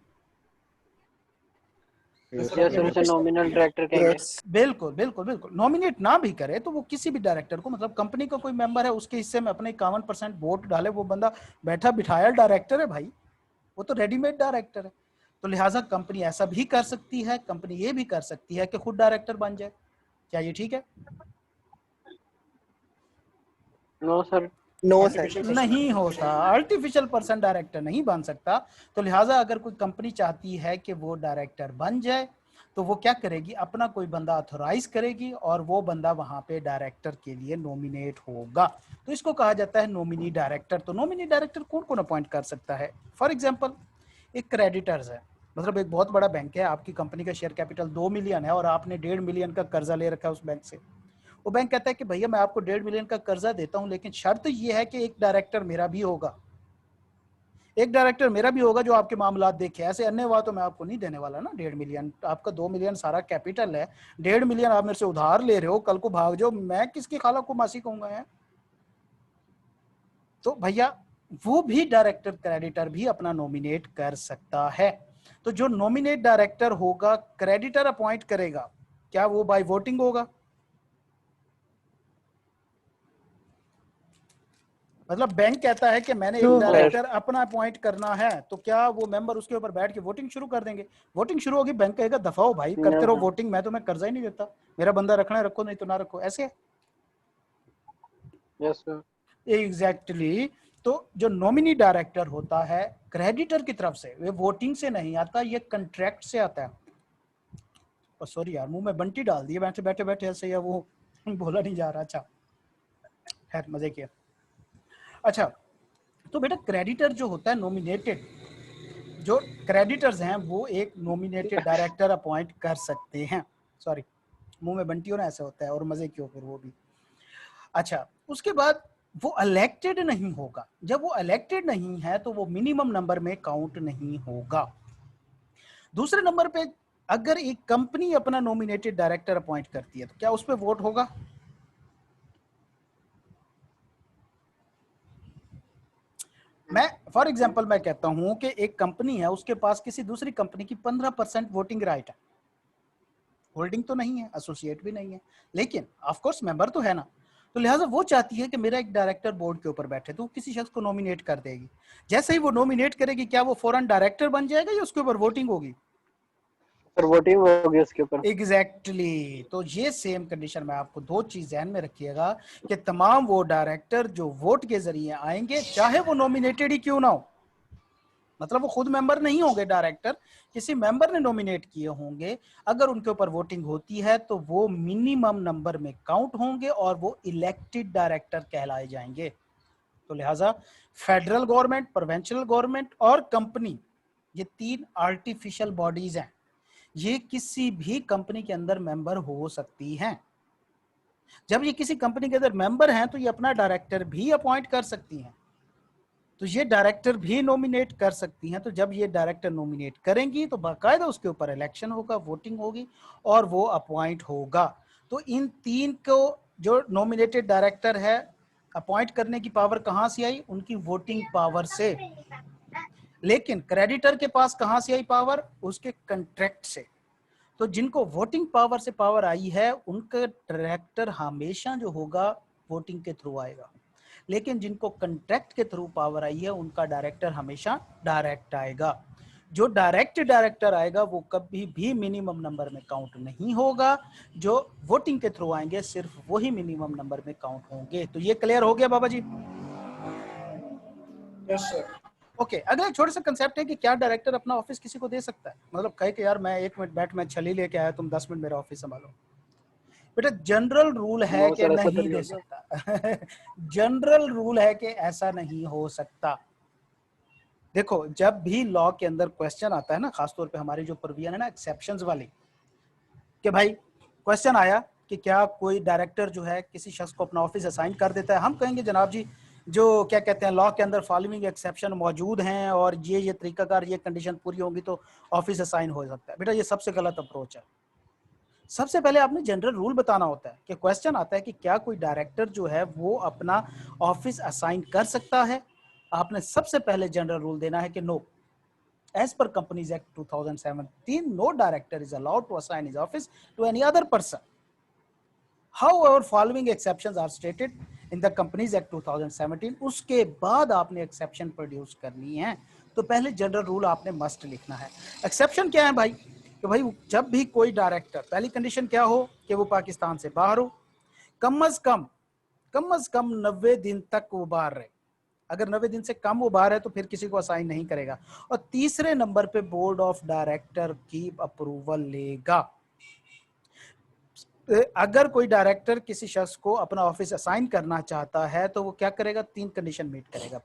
Speaker 3: यस सर, उसे नॉमिनल डायरेक्टर कहेंगे।
Speaker 1: बिल्कुल बिल्कुल बिल्कुल। नॉमिनेट ना भी करे तो वो किसी भी डायरेक्टर को, मतलब कंपनी का कोई मेंबर है उसके हिस्से में अपने 51% वोट डाले, वो बंदा बैठा बिठाया डायरेक्टर है भाई, वो तो रेडीमेड डायरेक्टर है। तो लिहाजा कंपनी ऐसा भी कर सकती है, कंपनी ये भी कर सकती है कि खुद डायरेक्टर बन जाए। क्या ये ठीक है?
Speaker 3: No sir,
Speaker 4: no sir.
Speaker 1: नहीं होता, आर्टिफिशियल पर्सन डायरेक्टर नहीं बन सकता। तो लिहाजा अगर कोई कंपनी चाहती है कि वो डायरेक्टर बन जाए तो वो क्या करेगी, अपना कोई बंदा ऑथोराइज करेगी और वो बंदा वहां पे डायरेक्टर के लिए नॉमिनेट होगा। तो इसको कहा जाता है नॉमिनी डायरेक्टर। तो नॉमिनी डायरेक्टर कौन कौन अपॉइंट कर सकता है? फॉर एग्जाम्पल एक क्रेडिटर्स है, मतलब एक बहुत बड़ा बैंक है, आपकी कंपनी का शेयर कैपिटल 2 मिलियन है और आपने 1.5 मिलियन का कर्जा ले रखा है उस बैंक से। वो बैंक कहता है कि भैया मैं आपको 1.5 मिलियन का कर्जा देता हूं, लेकिन शर्त ये है कि एक डायरेक्टर मेरा भी होगा, एक डायरेक्टर मेरा भी होगा जो आपके मामलात देखे। ऐसे अन्य बात तो मैं आपको नहीं देने वाला ना। 1.5 मिलियन आपका, 2 मिलियन सारा कैपिटल है, 1.5 मिलियन आप मेरे से उधार ले रहे हो, कल को भाग जाओ, मैं किसकी खाला को मासी कहूंगा है? तो भैया वो भी डायरेक्टर क्रेडिटर भी अपना नॉमिनेट कर सकता है। तो जो नॉमिनेट डायरेक्टर होगा क्रेडिटर अपॉइंट करेगा, क्या वो बाय वोटिंग होगा? मतलब बैंक कहता है कि मैंने एक डायरेक्टर अपना अपॉइंट करना है, तो क्या वो मेंबर उसके ऊपर बैठ के वोटिंग शुरू कर देंगे? वोटिंग शुरू होगी, बैंक कहेगा दफा हो भाई, करते रहो वोटिंग, मैं तुम्हें कर्जा ही नहीं देता, मेरा बंदा रखना है रखो, नहीं तो ना रखो। ऐसे
Speaker 3: यस सर,
Speaker 1: एग्जैक्टली। तो जो नॉमिनी डायरेक्टर होता है क्रेडिटर की तरफ से, वे वोटिंग से नहीं आता, ये कंट्रैक्ट से आता है। और सॉरी यार, मुंह में बंटी डाल दिए बैठे बैठे बैठे ऐसे, या वो बोला नहीं जा रहा। अच्छा खैर, मजे किया। अच्छा, तो बेटा क्रेडिटर जो होता है नॉमिनेटेड, जो क्रेडिटर्स हैं वो एक नॉमिनेटेड डायरेक्टर अपॉइंट कर सकते हैं। सॉरी, मुंह में बंटी हो ना, ऐसे होता है, और मजे क्यों फिर वो भी। अच्छा, उसके बाद वो इलेक्टेड नहीं होगा। जब वो इलेक्टेड नहीं है तो वो मिनिमम नंबर में काउंट नहीं होगा। दूसरे नंबर पे, अगर एक कंपनी अपना नॉमिनेटेड डायरेक्टर अपॉइंट करती है तो क्या उस पर वोट होगा? मैं फॉर एग्जांपल मैं कहता हूं कि एक कंपनी है, उसके पास किसी दूसरी कंपनी की 15% वोटिंग राइट है। होल्डिंग तो नहीं है, एसोसिएट भी नहीं है, लेकिन ऑफ कोर्स मेंबर तो है ना। तो लिहाजा वो चाहती है कि मेरा एक डायरेक्टर बोर्ड के ऊपर बैठे, तो किसी शख्स को नॉमिनेट कर देगी। जैसे ही वो नॉमिनेट करेगी, क्या वो फौरन डायरेक्टर बन जाएगा या उसके ऊपर वोटिंग होगी?
Speaker 3: फिर वोटिंग होगी उसके ऊपर।
Speaker 1: एग्जैक्टली तो ये सेम कंडीशन में आपको दो चीज ध्यान में रखिएगा कि तमाम वो डायरेक्टर जो वोट के जरिए आएंगे, चाहे वो नॉमिनेटेड ही क्यों ना हो, मतलब वो खुद मेंबर नहीं होंगे, डायरेक्टर किसी मेंबर ने नॉमिनेट किए होंगे, अगर उनके ऊपर वोटिंग होती है तो वो मिनिमम नंबर में काउंट होंगे और वो इलेक्टेड डायरेक्टर कहलाए जाएंगे। तो लिहाजा फेडरल गवर्नमेंट, प्रोविंशियल गवर्नमेंट और कंपनी, ये तीन आर्टिफिशियल बॉडीज हैं। ये किसी भी कंपनी के अंदर मेंबर हो सकती हैं। जब ये किसी कंपनी के अंदर मेंबर हैं तो ये अपना डायरेक्टर भी अपॉइंट कर सकती हैं, तो ये डायरेक्टर भी नॉमिनेट कर सकती हैं। तो जब ये डायरेक्टर नॉमिनेट करेंगी तो बाकायदा उसके ऊपर इलेक्शन होगा, वोटिंग होगी और वो अपॉइंट होगा। तो इन तीन को जो नॉमिनेटेड डायरेक्टर है, अपॉइंट करने की पावर कहां से आई? उनकी वोटिंग पावर से। लेकिन क्रेडिटर के पास कहां से आई पावर? उसके कंट्रैक्ट से। तो जिनको वोटिंग पावर से पावर आई है, उनका डायरेक्टर हमेशा जो होगा वोटिंग के थ्रू आएगा, लेकिन जिनको कंट्रैक्ट के थ्रू पावर आई है, उनका डायरेक्टर हमेशा डायरेक्ट आएगा। जो डायरेक्ट डायरेक्टर आएगा वो कभी भी मिनिमम नंबर में काउंट नहीं होगा। जो वोटिंग के थ्रू आएंगे सिर्फ वही मिनिमम नंबर में काउंट होंगे। तो ये क्लियर हो गया Baba ji?
Speaker 2: Yes sir.
Speaker 1: Okay, अगला एक छोटा सा कंसेप्ट है कि क्या डायरेक्टर अपना ऑफिस किसी को दे सकता है? मतलब कहे कि यार मैं 1 मिनट बैठ, मैं छली लेके आया, तुम 10 मिनट मेरा ऑफिस संभालो। बेटा जनरल रूल है
Speaker 3: नो
Speaker 1: कि
Speaker 3: सर, ऐसा तो
Speaker 1: नहीं
Speaker 3: नहीं
Speaker 1: दे
Speaker 3: होगा।
Speaker 1: सकता। जनरल रूल है कि ऐसा नहीं हो सकता। देखो, जब भी लॉ के अंदर क्वेश्चन आता है ना, खासतौर पे हमारी जो प्रोविजन है ना एक्सेप्शंस वाली, कि भाई क्वेश्चन आया कि क्या कोई डायरेक्टर जो है किसी शख्स को अपना ऑफिस असाइन कर देता है, हम कहेंगे जनाब जी जो क्या कहते हैं लॉ के अंदर फॉलोइंग एक्सेप्शन मौजूद हैं और ये तरीकाकार, ये कंडीशन पूरी होंगी तो ऑफिस असाइन हो सकता है। बेटा ये सबसे गलत अप्रोच है। सबसे पहले आपने जनरल रूल बताना होता है कि क्वेश्चन आता है कि क्या कोई डायरेक्टर जो है वो अपना ऑफिस असाइन कर सकता है। आपने सबसे पहले जनरल रूल देना है कि no, as per Companies Act 2017, no director is allowed to assign his office to any other person. However, following exceptions are stated in the Companies Act 2017. उसके बाद आपने एक्सेप्शन प्रोड्यूस करनी है। तो पहले जनरल रूल आपने मस्ट लिखना है। एक्सेप्शन क्या है भाई? कि भाई जब भी कोई डायरेक्टर, पहली कंडीशन क्या हो कि वो पाकिस्तान से बाहर हो, कम अज कम 90 दिन तक वो बाहर रहे। अगर 90 दिन से कम वो बाहर है तो फिर किसी को असाइन नहीं करेगा। और तीसरे नंबर पे बोर्ड ऑफ डायरेक्टर की अप्रूवल लेगा। अगर कोई डायरेक्टर किसी शख्स को अपना ऑफिस असाइन करना चाहता है तो वो क्या करेगा? 3 कंडीशन मीट करेगा।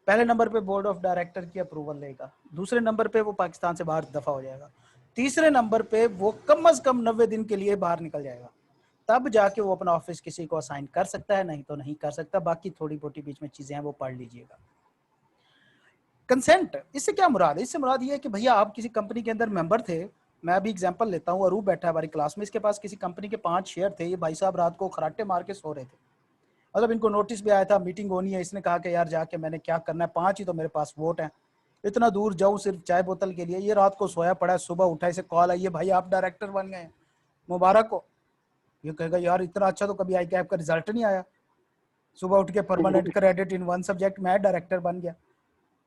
Speaker 1: पहले नंबर पे बोर्ड ऑफ डायरेक्टर की अप्रूवल लेगा, दूसरे नंबर पे वो पाकिस्तान से बाहर दफा हो जाएगा, तीसरे नंबर पे वो कम अज कम 90 दिन के लिए बाहर निकल जाएगा। तब जाके वो अपना ऑफिस किसी को असाइन कर सकता है, नहीं तो नहीं कर सकता। बाकी थोड़ी बोटी बीच में चीजें हैं वो पढ़ लीजिएगा। कंसेंट, इससे क्या मुराद है? इससे मुराद ये है कि भैया आप किसी कंपनी के अंदर मेंबर थे। मैं अभी एग्जांपल लेता हूँ, अरूप बैठा है हमारी क्लास में, इसके पास किसी कंपनी के 5 शेयर थे। ये भाई साहब रात को खराटे मार के सो रहे थे, मतलब इनको नोटिस भी आया था मीटिंग होनी है। इसने कहा कि यार जाके मैंने क्या करना है, 5 ही तो मेरे पास वोट हैं, इतना दूर जाऊँ सिर्फ चाय बोतल के लिए। ये रात को सोया पड़ा है, सुबह उठा, इसे कॉल आई है, भाई आप डायरेक्टर बन गए, मुबारक हो। ये कहेगा यार इतना अच्छा तो कभी आई कैप का रिजल्ट नहीं आया, सुबह उठ के परमानेंट क्रेडिट इन 1 सब्जेक्ट मैं डायरेक्टर बन गया।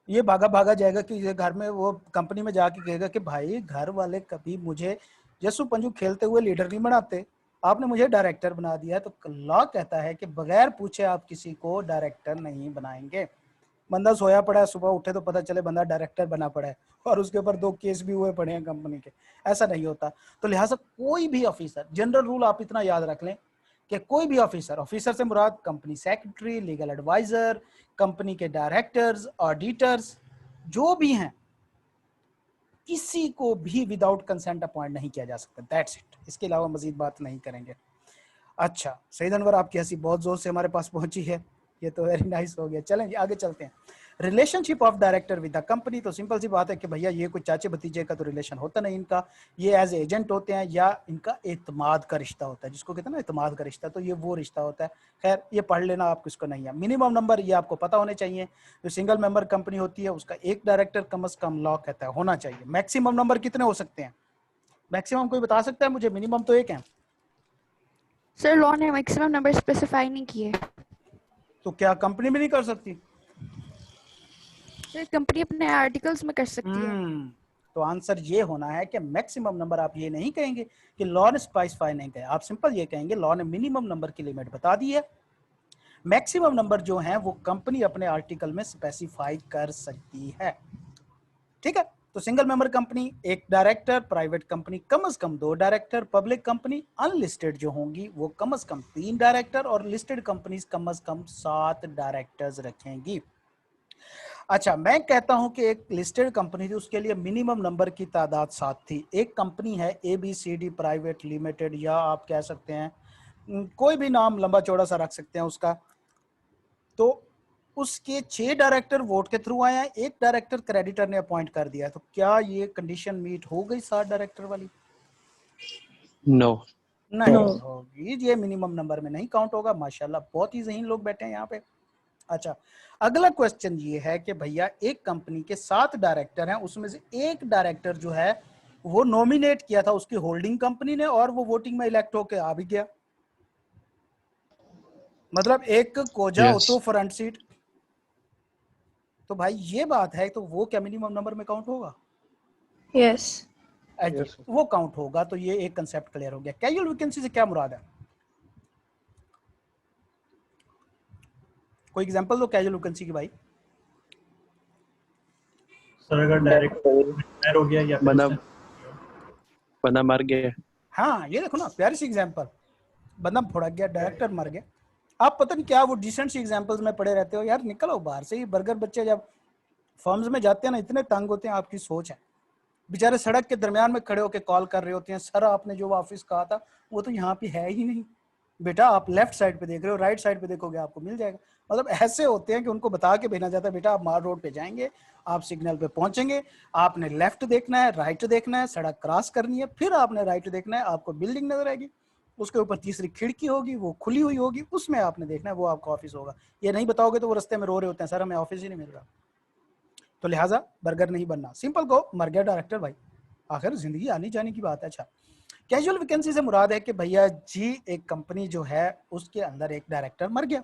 Speaker 1: ये भागा भागा जाएगा कि ये घर में, वो कंपनी में जाके कहेगा कि भाई घर वाले कभी मुझे जसू पंजू खेलते हुए लीडर नहीं बनाते, आपने मुझे डायरेक्टर बना दिया। तो लॉ कहता है कि बगैर पूछे आप किसी को डायरेक्टर नहीं बनाएंगे। बंदा सोया पड़ा है, सुबह उठे तो पता चले बंदा डायरेक्टर बना पड़ा है और उसके ऊपर 2 केस भी हुए पड़े हैं कंपनी के, ऐसा नहीं होता। तो लिहाजा कोई भी ऑफिसर, जनरल रूल आप इतना याद रख लें कि कोई भी ऑफिसर से मुराद company secretary, legal adviser, company के डायरेक्टर्स, ऑडिटर्स, जो भी हैं, किसी को भी विदाउट कंसेंट अपॉइंट नहीं किया जा सकता। दैट्स इट, इसके अलावा मजीद बात नहीं करेंगे। अच्छा सईद अनवर, आपकी हंसी बहुत जोर से हमारे पास पहुंची है, ये तो वेरी नाइस हो गया। चलें जी आगे चलते हैं। Relationship of director with the company, तो सिंपल सी बात है कि भैया ये कोई चाचे भतीजे का तो रिलेशन होता नहीं इनका, ये एज एजेंट होते हैं या इनका एतमाद का रिश्ता होता है, जिसको कहते हैं ना एतमाद का रिश्ता, तो ये वो रिश्ता होता है। खैर ये पढ़ लेना, आपको इसको नहीं है। मिनिमम नंबर ये आपको पता होने चाहिए, जो सिंगल मेंबर कंपनी होती है उसका एक डायरेक्टर कम से कम लॉ कहता है होना चाहिए। मैक्सिमम नंबर कितने हो सकते हैं? मैक्सिमम कोई बता सकता है मुझे? मिनिमम तो एक है।
Speaker 6: सर लॉ ने मैक्सिमम नंबर स्पेसिफाई नहीं किए।
Speaker 1: तो क्या कंपनी भी नहीं कर सकती?
Speaker 6: सर कंपनी अपने आर्टिकल्स में कर सकती है।
Speaker 1: तो आंसर ये होना है कि मैक्सिमम नंबर आप ये नहीं कहेंगे कि लॉ ने स्पेसिफाई नहीं किया, आप सिंपल ये कहेंगे लॉ ने मिनिमम नंबर की लिमिट बता दी है, मैक्सिमम नंबर जो है वो कंपनी अपने आर्टिकल में स्पेसिफाई कर सकती है। ठीक है, तो सिंगल मेंबर कंपनी एक डायरेक्टर, प्राइवेट कंपनी कम से कम 2 डायरेक्टर, पब्लिक कंपनी अनलिस्टेड जो होंगी वो कम से कम 3 डायरेक्टर और लिस्टेड कंपनीज कम से कम 7 डायरेक्टर्स रखेंगी। अच्छा मैं कहता हूं कि एक लिस्टेड कंपनी थी, उसके लिए मिनिमम नंबर की तादाद 7 थी। एक कंपनी है ABCD प्राइवेट लिमिटेड, या आप कह सकते हैं कोई भी नाम लंबा चौड़ा सा रख सकते हैं उसका, तो उसके 6 डायरेक्टर वोट के थ्रू आए हैं, एक डायरेक्टर क्रेडिटर ने अपॉइंट कर दिया, तो क्या ये कंडीशन मीट हो गई 7 डायरेक्टर वाली?
Speaker 5: No.
Speaker 1: नहीं
Speaker 6: No.
Speaker 1: होगी, ये मिनिमम नंबर में नहीं काउंट होगा। माशाल्लाह बहुत ही ज़हीन लोग बैठे हैं यहाँ पे। अच्छा अगला क्वेश्चन ये है कि भैया एक कंपनी के 7 डायरेक्टर हैं, उसमें से एक डायरेक्टर जो है वो नॉमिनेट किया था उसकी होल्डिंग कंपनी ने और वो वोटिंग में इलेक्ट होके आ भी गया, मतलब एक कोजा
Speaker 5: Yes.
Speaker 1: तो फ्रंट सीट, तो भाई ये बात है, तो वो क्या मिनिमम नंबर में काउंट होगा?
Speaker 6: यस।
Speaker 5: Yes, sir.
Speaker 1: वो काउंट होगा। तो ये एक कंसेप्ट क्लियर हो गया। कैजुअल वैकेंसी से क्या मुराद है? कोई एग्जांपल दो कैजुअल वैकेंसी की भाई।
Speaker 2: सर अगर डायरेक्ट रिटायर हो गया या फिर
Speaker 5: बंदा
Speaker 2: उसने
Speaker 5: बंदा मर गया।
Speaker 1: हाँ ये देखो ना, प्यारी सी एग्जांपल, बंदा फुड़क गया, डायरेक्टर मर गया। आप पता नहीं क्या वो डिसेंट सी एग्जांपल्स में पड़े रहते हो यार, निकलो बाहर से। ही बर्गर बच्चे जब फर्म्स में जाते हैं ना, इतने तंग होते हैं, आपकी सोच है। बेचारे सड़क के दरमियान में खड़े होकर कॉल कर रहे होते हैं, सर आपने जो ऑफिस कहा था वो तो यहाँ पे है ही नहीं, बेटा आप लेफ्ट साइड पे देख रहे हो, राइट साइड पे देखोगे आपको मिल जाएगा। मतलब ऐसे होते हैं कि उनको बता के भेजना जाता है, बेटा आप मार रोड पे जाएंगे, आप सिग्नल पे पहुंचेंगे, आपने लेफ्ट देखना है, राइट देखना है, सड़क क्रॉस करनी है, फिर आपने राइट देखना है, आपको बिल्डिंग नजर आएगी, उसके ऊपर तीसरी खिड़की होगी, वो खुली हुई होगी, उसमें आपने देखना है, वो आपका ऑफिस होगा। ये नहीं बताओगे तो वो रास्ते में रो रहे होते हैं, सर हमें ऑफिस ही नहीं मिल रहा। तो लिहाजा बर्गर नहीं बनना, सिंपल को मर गया डायरेक्टर भाई, आखिर जिंदगी आनी जाने की बात है। अच्छा कैजुअल वैकेंसी से मुराद है कि भैया जी एक कंपनी जो है उसके अंदर एक डायरेक्टर मर गया,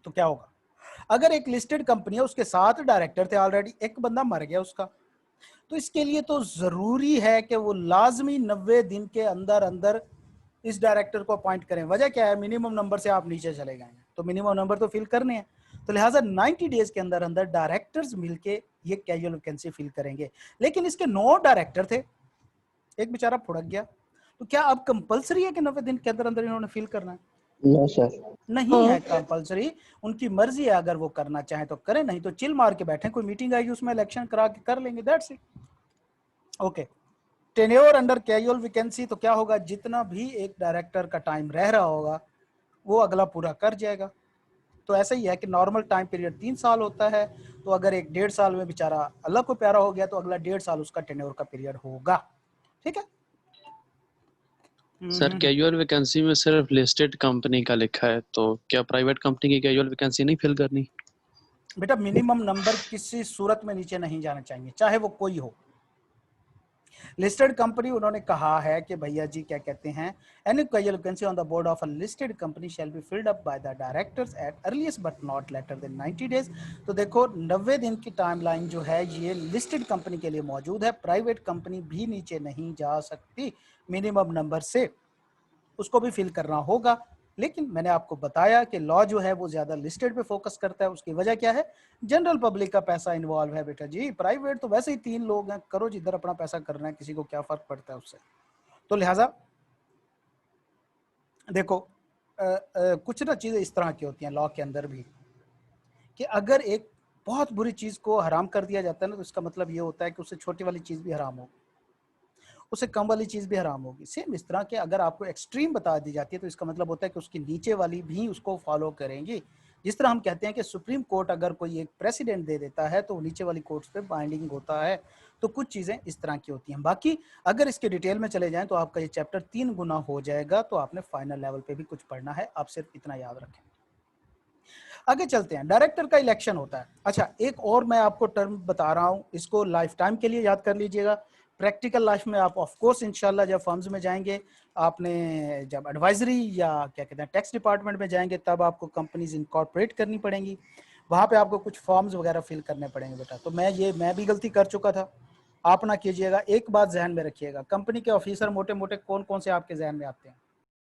Speaker 1: तो क्या होगा? अगर एक लिस्टेड कंपनी है उसके 7 डायरेक्टर थे ऑलरेडी, एक बंदा मर गया उसका, तो इसके लिए तो जरूरी है कि वो लाजमी 90 दिन के अंदर अंदर इस डायरेक्टर को अपॉइंट करें। वजह क्या है? मिनिमम नंबर से आप नीचे चले गए हैं, तो मिनिमम नंबर तो फिल करने हैं, तो लिहाजा 90 डेज के अंदर अंदर डायरेक्टर्स मिलके ये कैजुअल वैकेंसी फिल करेंगे। लेकिन इसके 9 डायरेक्टर थे, एक बेचारा फुड़क गया, तो क्या अब कंपलसरी है कि 90 दिन के अंदर अंदर इन्होंने फिल करना है?
Speaker 4: No sir.
Speaker 1: नहीं है कंपलसरी, उनकी मर्जी है, अगर वो करना चाहे तो करें, नहीं तो चिल मार के बैठे, कोई मीटिंग आएगी उसमें इलेक्शन करा के कर लेंगे, that's it. Okay, tenure under casual vacancy तो क्या होगा? जितना भी एक डायरेक्टर का टाइम रह रहा होगा वो अगला पूरा कर जाएगा। तो ऐसा ही है कि नॉर्मल टाइम पीरियड 3 साल होता है, तो अगर एक 1.5 साल में बेचारा अल्लाह को प्यारा हो गया तो अगला 1.5 साल उसका टेन्योर का पीरियड होगा। ठीक है।
Speaker 5: सर कैजुअल वैकेंसी में सिर्फ लिस्टेड कंपनी का लिखा है, तो क्या प्राइवेट कंपनी की कैजुअल वैकेंसी नहीं फिल करनी?
Speaker 1: बेटा मिनिमम नंबर किसी सूरत में नीचे नहीं जाना चाहिए, चाहे वो कोई हो। लिस्टेड कंपनी उन्होंने कहा है कि भैया जी क्या कहते हैं, any casual vacancy on the board of a listed company shall be filled up by the directors at earliest but not later than 90 days. तो देखो 90 दिन की टाइमलाइन जो है ये लिस्टेड कंपनी के लिए मौजूद है, प्राइवेट कंपनी भी नीचे नहीं जा सकती मिनिमम नंबर से, उसको भी फिल करना होगा। लेकिन मैंने आपको बताया कि लॉ जो है वो ज्यादा लिस्टेड पे फोकस करता है, उसकी वजह क्या है? जनरल पब्लिक का पैसा इन्वॉल्व है बेटा जी, प्राइवेट तो वैसे ही 3 लोग हैं, करो जिधर अपना पैसा करना है, किसी को क्या फर्क पड़ता है उससे। तो लिहाजा देखो कुछ ना चीजें इस तरह की होती हैं लॉ के अंदर भी, कि अगर एक बहुत बुरी चीज़ को हराम कर दिया जाता है ना, तो इसका मतलब ये होता है कि उससे छोटी वाली चीज़ भी हराम होगी, उससे कम वाली चीज़ भी हराम होगी। सेम इस तरह के अगर आपको एक्सट्रीम बता दी जाती है तो इसका मतलब होता है कि उसकी नीचे वाली भी उसको फॉलो करेंगी। जिस तरह हम कहते हैं कि सुप्रीम कोर्ट अगर कोई एक प्रेसिडेंट दे देता है तो नीचे वाली कोर्ट्स पे बाइंडिंग होता है। तो कुछ चीज़ें इस तरह की होती हैं। बाकी अगर इसके डिटेल में चले जाएं तो आपका ये चैप्टर 3 गुना हो जाएगा, तो आपने फाइनल लेवल पे भी कुछ पढ़ना है, आप सिर्फ इतना याद रखें। आगे चलते हैं, डायरेक्टर का इलेक्शन होता है। अच्छा, एक और मैं आपको टर्म बता रहा हूँ, इसको लाइफ टाइम के लिए याद कर लीजिएगा। प्रैक्टिकल लाइफ में आप ऑफ कोर्स इंशाल्लाह जब फर्म्स में जाएंगे, आपने जब एडवाइजरी या क्या कहते हैं टैक्स डिपार्टमेंट में जाएंगे, तब आपको कंपनीज इनकॉर्पोरेट करनी पड़ेंगी, वहाँ पे आपको कुछ फॉर्म्स वगैरह फिल करने पड़ेंगे बेटा। तो मैं भी गलती कर चुका था, आप ना कीजिएगा। एक बात जहन में रखिएगा, कंपनी के ऑफिसर मोटे मोटे कौन कौन से आपके जहन में आते हैं?